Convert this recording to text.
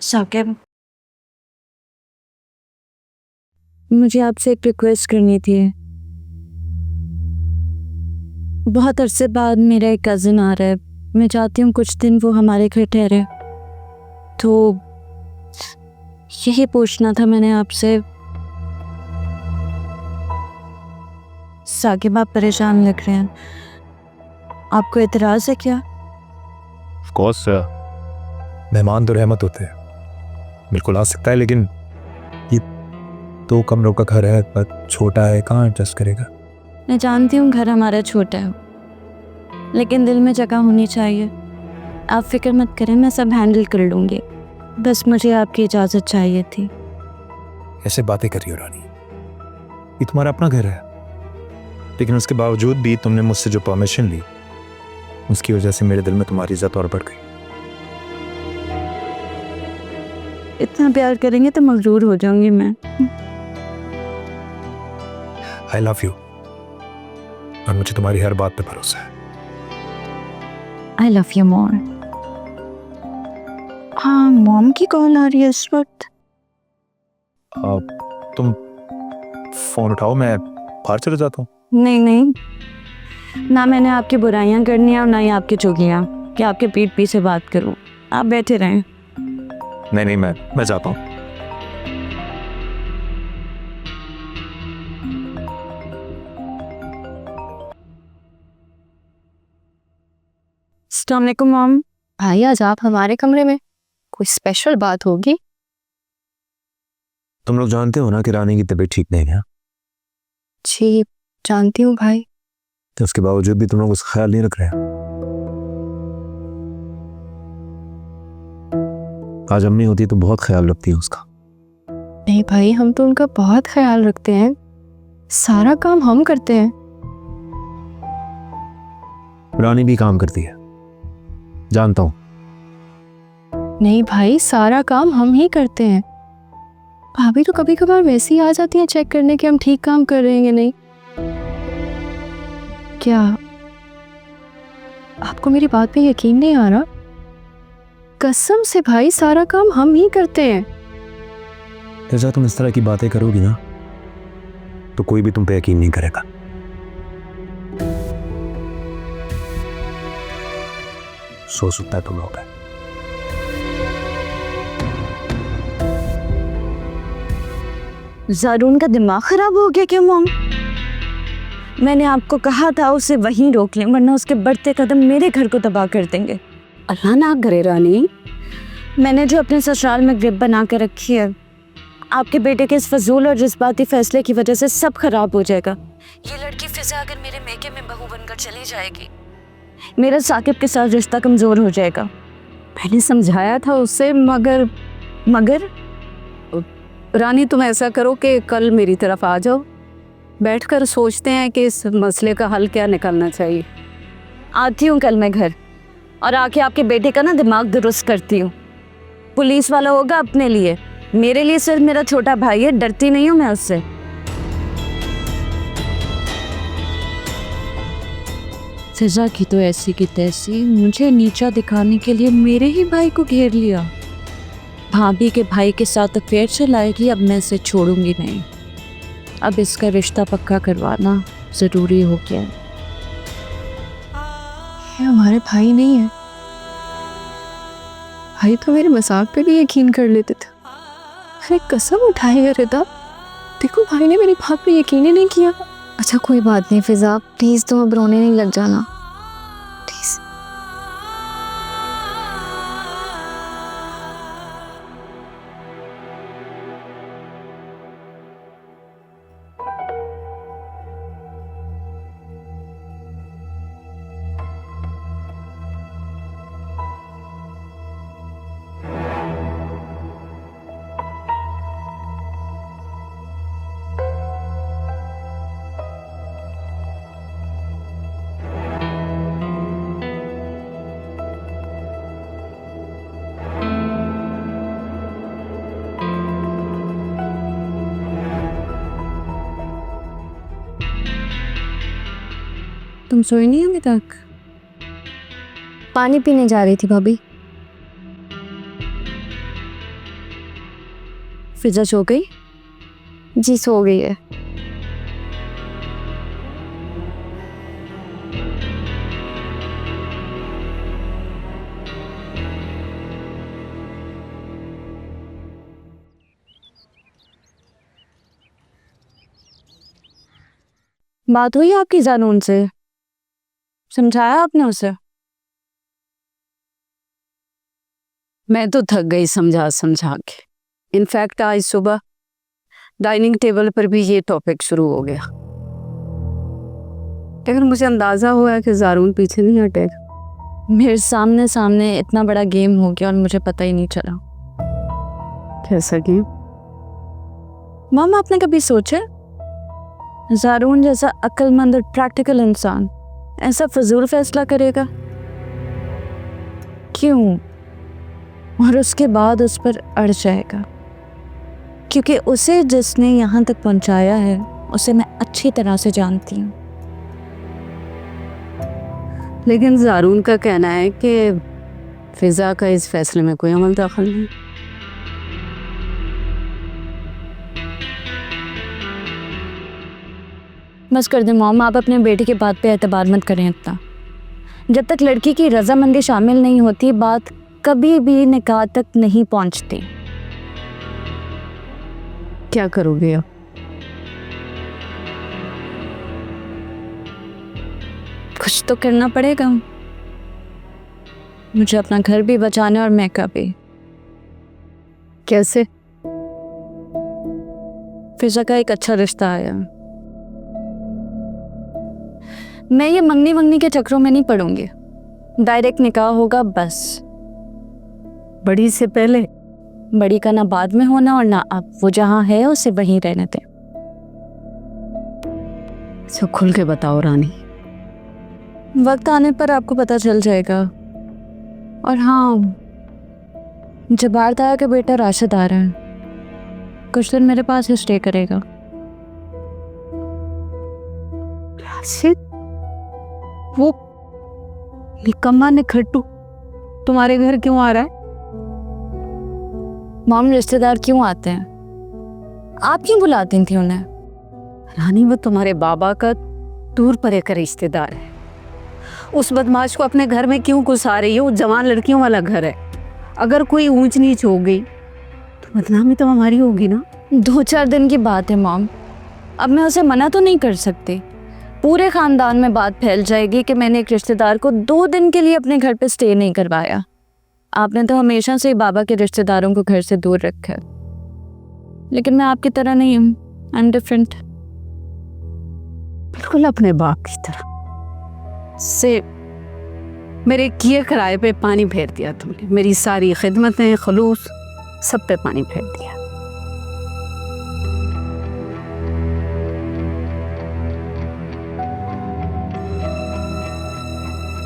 साकिब, मुझे आपसे एक रिक्वेस्ट करनी थी। बहुत अरसे बाद मेरा एक कज़न आ रहा है। मैं चाहती हूँ कुछ दिन वो हमारे घर ठहरे। तो यही पूछना था मैंने आपसे। साकिब, आप परेशान लग रहे हैं, आपको एतराज़ है क्या? ऑफ कोर्स, मेहमान तो रहमत होते हैं, बिल्कुल आ सकता है, लेकिन ये 2 कमरों का घर है, पर छोटा है, कहाँ एडजस्ट करेगा? मैं जानती हूँ घर हमारा छोटा है, लेकिन दिल में जगह होनी चाहिए। आप फिक्र मत करें, मैं सब हैंडल कर लूँगी। बस मुझे आपकी इजाज़त चाहिए थी। ऐसे बातें कर रही हो रानी? ये तुम्हारा अपना घर है, लेकिन उसके बावजूद भी तुमने मुझसे जो परमिशन ली, उसकी वजह से मेरे दिल में तुम्हारी इज्जत और बढ़ गई। इतना प्यार करेंगे तो मगरूर हो जाऊंगी मैं। आई लव यू, और मुझे तुम्हारी हर बात पे भरोसा है। I love you more. हाँ, मॉम की कॉल आ रही है इस वक्त। तुम फोन उठाओ, मैं बाहर चले जाता हूँ। नहीं नहीं, ना मैंने आपकी बुराइयां करनी है और ना ही आपकी चुगलियां कि आपके पीठ पीछे बात करूं। आप बैठे रहें। नहीं, मैं जाता हूँ। अस्सलाम वालेकुम मॉम। भाई आज आप हमारे कमरे में, कोई स्पेशल बात होगी? तुम लोग जानते हो ना कि रानी की तबीयत ठीक नहीं है, जी जानती हूँ भाई। तो उसके बावजूद भी तुम लोग उसका ख्याल नहीं रख रहे हैं। आज अम्मी होती तो बहुत ख्याल रखती है उसका। नहीं भाई, हम तो उनका बहुत ख्याल रखते हैं, सारा काम हम करते हैं। रानी भी काम करती है, जानता हूँ। नहीं भाई, सारा काम हम ही करते हैं। भाभी तो कभी कभार वैसे ही आ जाती हैं चेक करने के हम ठीक काम कर रहे हैं या नहीं। क्या आपको मेरी बात पे यकीन नहीं आ रहा? कसम से भाई, सारा काम हम ही करते हैं। जैसा तुम इस तरह की बातें करोगी ना, तो कोई भी तुम पे यकीन नहीं करेगा। सो सकता है तुम लोग पे। ज़ारून का दिमाग खराब हो गया क्या मॉम? मैंने आपको कहा था उसे वहीं रोक लें, वरना उसके बढ़ते कदम मेरे घर को तबाह कर देंगे। अल्लाह ना करे रानी। मैंने जो अपने ससुराल में ग्रिप बना के रखी है, आपके बेटे के इस फजूल और जज्बाती फैसले की वजह से सब खराब हो जाएगा। ये लड़की फिजा अगर मेरे मेके में बहू बनकर चली जाएगी, मेरा साकिब के साथ रिश्ता कमजोर हो जाएगा। मैंने समझाया था उससे, मगर रानी तुम ऐसा करो कि कल मेरी तरफ आ जाओ, बैठकर सोचते हैं कि इस मसले का हल क्या निकलना चाहिए। आती हूँ कल मैं घर, और आके आपके बेटे का ना दिमाग दुरुस्त करती हूँ। पुलिस वाला होगा अपने लिए, मेरे लिए सिर्फ मेरा छोटा भाई है, डरती नहीं हूँ मैं उससे। फिजा की तो ऐसी की तैसी मुझे नीचा दिखाने के लिए मेरे ही भाई को घेर लिया। भाभी के भाई के साथ अफेयर चलाएगी, अब मैं इसे छोड़ूंगी नहीं। अब इसका रिश्ता पक्का करवाना ज़रूरी हो गया। ये हमारे भाई नहीं है। भाई तो मेरे मजाक पे भी यकीन कर लेते थे। अरे कसम उठाई है रिदा, देखो भाई ने मेरी बात पे यकीन ही नहीं किया। अच्छा कोई बात नहीं फिजा, प्लीज़ तुम अब रोने नहीं लग जाना, प्लीज़। तुम सोई नहीं अभी तक? पानी पीने जा रही थी भाभी। फिजा सो गई? जी सो गई है। बात हुई आपकी जानून से? समझाया आपने उसे? मैं तो थक गई समझा समझा के। इनफैक्ट आज सुबह डाइनिंग टेबल पर भी ये टॉपिक शुरू हो गया, लेकिन मुझे अंदाजा हुआ कि ज़ारून पीछे नहीं हटेगा। मेरे सामने सामने इतना बड़ा गेम हो गया और मुझे पता ही नहीं चला। कैसा गेम? मॉम, आपने कभी सोचा ज़ारून जैसा अक्लमंद और प्रैक्टिकल इंसान ऐसा फजूल फैसला करेगा? क्यों? और उसके बाद उस पर अड़ जाएगा, क्योंकि उसे जिसने यहाँ तक पहुँचाया है उसे मैं अच्छी तरह से जानती हूँ। लेकिन ज़ारून का कहना है कि फिजा का इस फैसले में कोई अमल दखल नहीं। बस कर दे मॉम, आप अपने बेटे की बात पे एतबार मत करें इतना। जब तक लड़की की रजामंदी शामिल नहीं होती बात कभी भी निकाह तक नहीं पहुंचती। क्या करोगे अब? कुछ तो करना पड़ेगा, मुझे अपना घर भी बचाना और मैं का भी। कैसे? फिजा का एक अच्छा रिश्ता आया, मैं ये मंगनी वंगनी के चक्रों में नहीं पड़ूंगी। डायरेक्ट निकाह होगा बस। बड़ी से पहले? बड़ी का ना बाद में होना और ना अब। वो जहाँ है उसे वहीं रहने दे। तो खुल के बताओ रानी। वक्त आने पर आपको पता चल जाएगा। और हाँ, जबार ताया का बेटा राशिद आ रहा है, कुछ दिन मेरे पास ही स्टे करेगा। राशिद? वो निकम्मा निखट्टू तुम्हारे घर क्यों आ रहा है? मॉम, रिश्तेदार क्यों आते हैं? आप क्यों बुलाती थी उन्हें? रानी, वो तुम्हारे बाबा का दूर परे का रिश्तेदार है। उस बदमाश को अपने घर में क्यों घुसा रही हो? जवान लड़कियों वाला घर है, अगर कोई ऊंच नीच हो गई तो बदनामी तो हमारी होगी ना। 2-4 दिन की बात है मॉम, अब मैं उसे मना तो नहीं कर सकती। पूरे खानदान में बात फैल जाएगी कि मैंने एक रिश्तेदार को 2 दिन के लिए अपने घर पे स्टे नहीं करवाया। आपने तो हमेशा से ही बाबा के रिश्तेदारों को घर से दूर रखा है, लेकिन मैं आपकी तरह नहीं हूँ। I am different. बिल्कुल अपने बाप की तरह से मेरे किए किराए पे पानी फेर दिया तुमने। मेरी सारी खिदमतें खलूस सब पे पानी फेर दिया।